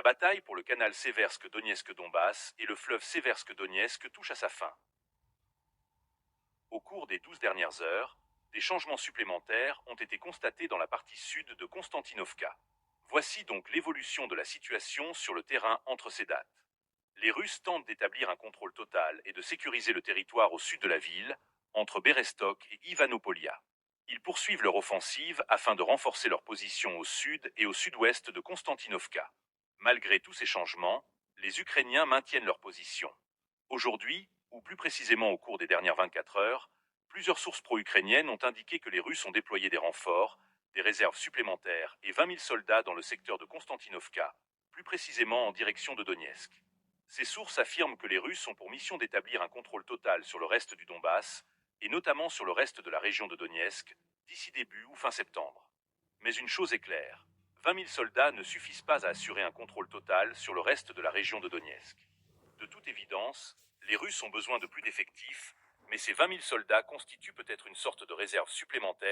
La bataille pour le canal Seversk-Donetsk-Donbass et le fleuve Seversk-Donetsk touche à sa fin. Au cours des 12 dernières heures, des changements supplémentaires ont été constatés dans la partie sud de Konstantinovka. Voici donc l'évolution de la situation sur le terrain entre ces dates. Les Russes tentent d'établir un contrôle total et de sécuriser le territoire au sud de la ville, entre Bereztok et Ivanopolia. Ils poursuivent leur offensive afin de renforcer leur position au sud et au sud-ouest de Konstantinovka. Malgré tous ces changements, les Ukrainiens maintiennent leur position. Aujourd'hui, ou plus précisément au cours des dernières 24 heures, plusieurs sources pro-ukrainiennes ont indiqué que les Russes ont déployé des renforts, des réserves supplémentaires et 20 000 soldats dans le secteur de Konstantinovka, plus précisément en direction de Donetsk. Ces sources affirment que les Russes ont pour mission d'établir un contrôle total sur le reste du Donbass, et notamment sur le reste de la région de Donetsk, d'ici début ou fin septembre. Mais une chose est claire, 20 000 soldats ne suffisent pas à assurer un contrôle total sur le reste de la région de Donetsk. De toute évidence, les Russes ont besoin de plus d'effectifs, mais ces 20 000 soldats constituent peut-être une sorte de réserve supplémentaire